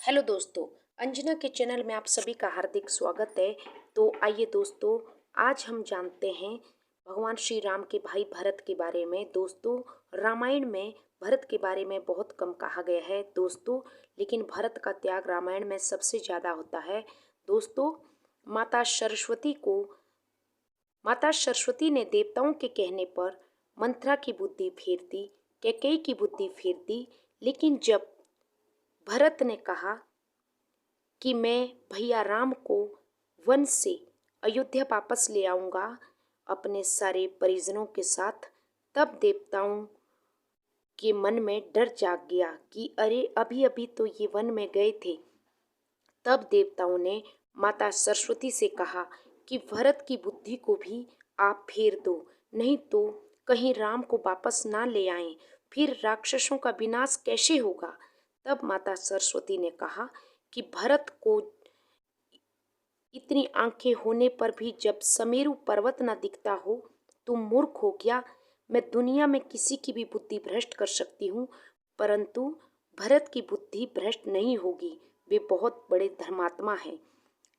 Hello दोस्तों, अंजना के channel में आप सभी का हार्दिक स्वागत है। तो आइए दोस्तों, आज हम जानते हैं भगवान श्री राम के भाई भरत के बारे में। दोस्तों, रामायण में भरत के बारे में बहुत कम कहा गया है दोस्तों, लेकिन भरत का त्याग रामायण में सबसे ज़्यादा होता है। दोस्तों, माता सरस्वती ने देवताओं के कहने पर मंथरा की बुद्धि फेर दी, कैकेयी की बुद्धि फेर दी। लेकिन जब भरत ने कहा कि मैं भैया राम को वन से अयोध्या वापस ले आऊँगा अपने सारे परिजनों के साथ, तब देवताओं के मन में डर जाग गया कि अरे अभी अभी तो ये वन में गए थे। तब देवताओं ने माता सरस्वती से कहा कि भरत की बुद्धि को भी आप फेर दो, नहीं तो कहीं राम को वापस ना ले आएं, फिर राक्षसों का विनाश कैसे होगा। तब माता सरस्वती ने कहा कि भरत को इतनी आंखें होने पर भी जब समेरु पर्वत न दिखता हो, तुम मूर्ख हो क्या। मैं दुनिया में किसी की भी बुद्धि भ्रष्ट कर सकती हूँ, परंतु भरत की बुद्धि भ्रष्ट नहीं होगी। वे बहुत बड़े धर्मात्मा हैं।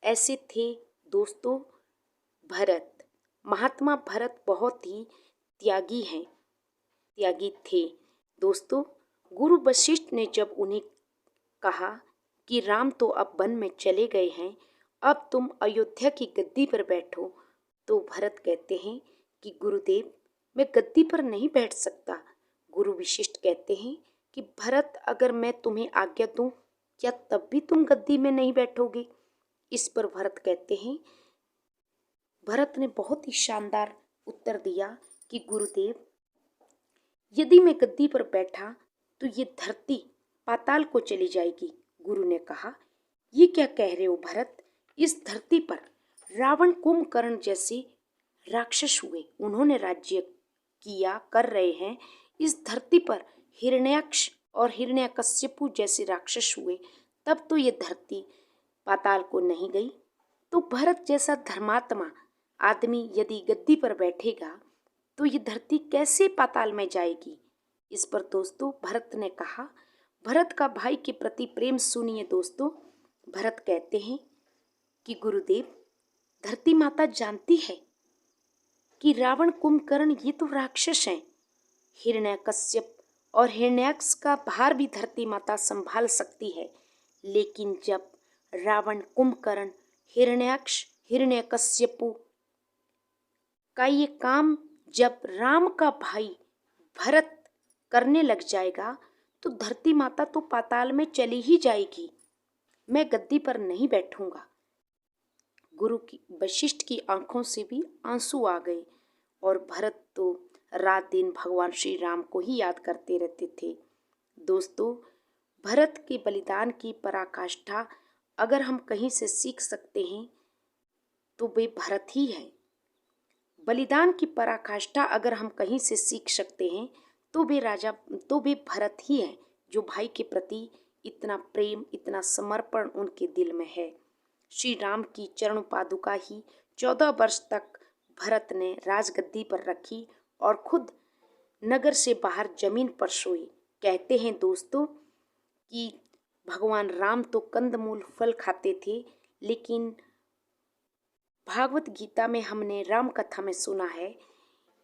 ऐसे थे दोस्तों भरत। महात्मा भरत बहुत ही त्यागी थे दोस्तों। गुरु वशिष्ठ ने जब उन्हें कहा कि राम तो अब वन में चले गए हैं, अब तुम अयोध्या की गद्दी पर बैठो, तो भरत कहते हैं कि गुरुदेव, मैं गद्दी पर नहीं बैठ सकता। गुरु वशिष्ठ कहते हैं कि भरत, अगर मैं तुम्हें आज्ञा दूं, क्या तब भी तुम गद्दी में नहीं बैठोगे। इस पर भरत ने बहुत ही शानदार उत्तर दिया कि गुरुदेव, यदि मैं गद्दी पर बैठा तो ये धरती पाताल को चली जाएगी। गुरु ने कहा, ये क्या कह रहे हो भरत, इस धरती पर रावण कुंभकर्ण जैसे राक्षस हुए, उन्होंने राज्य किया कर रहे हैं। इस धरती पर हिरण्याक्ष और हिरण्यकश्यपु जैसे राक्षस हुए, तब तो ये धरती पाताल को नहीं गई। तो भरत जैसा धर्मात्मा आदमी यदि गद्दी पर बैठेगा तो ये धरती कैसे पाताल में जाएगी। इस पर दोस्तों भरत ने कहा, भरत का भाई के प्रति प्रेम सुनिए दोस्तों। भरत कहते हैं कि गुरुदेव, धरती माता जानती है कि रावण कुंभकर्ण ये तो राक्षस हैं। हिरण्यकश्यप और हिरण्याक्ष का भार भी धरती माता संभाल सकती है, लेकिन जब रावण कुंभकर्ण हिरण्याक्ष हिरण्यकश्यपु का ये काम जब राम का भाई भरत करने लग जाएगा, तो धरती माता तो पाताल में चली ही जाएगी। मैं गद्दी पर नहीं बैठूंगा। वशिष्ठ की आंखों से भी आंसू आ गए और भरत तो रात दिन भगवान श्री राम को ही याद करते रहते थे। दोस्तों, भरत के बलिदान की पराकाष्ठा अगर हम कहीं से सीख सकते हैं तो वे भरत ही है। बलिदान की पराकाष्ठा अगर हम कहीं से सीख सकते हैं तो वे भरत ही हैं, जो भाई के प्रति इतना प्रेम, इतना समर्पण उनके दिल में है। श्री राम की चरण पादुका ही 14 वर्ष तक भरत ने राजगद्दी पर रखी और खुद नगर से बाहर जमीन पर सोए। कहते हैं दोस्तों कि भगवान राम तो कंदमूल फल खाते थे, लेकिन भागवत गीता में हमने राम कथा में सुना है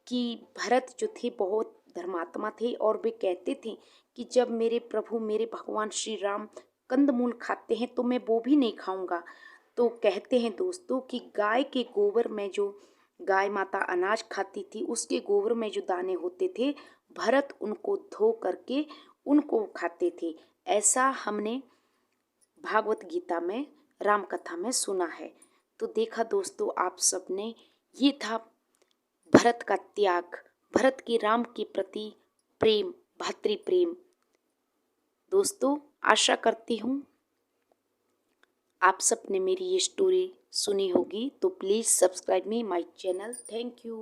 कि भरत जो थे बहुत धर्मात्मा थे और वे कहते थे कि जब मेरे प्रभु मेरे भगवान श्री राम कंदमूल खाते हैं तो मैं वो भी नहीं खाऊंगा। तो कहते हैं दोस्तों कि गाय के गोबर में, जो गाय माता अनाज खाती थी, उसके गोबर में जो दाने होते थे, भरत उनको धो करके उनको खाते थे। ऐसा हमने भागवत गीता में राम कथा में सुना है। तो देखा दोस्तों आप सबने, ये था भरत का त्याग, भरत के राम के प्रति प्रेम, भातृ प्रेम। दोस्तों, आशा करती हूँ आप सबने मेरी ये स्टोरी सुनी होगी। तो please subscribe me my channel. Thank you.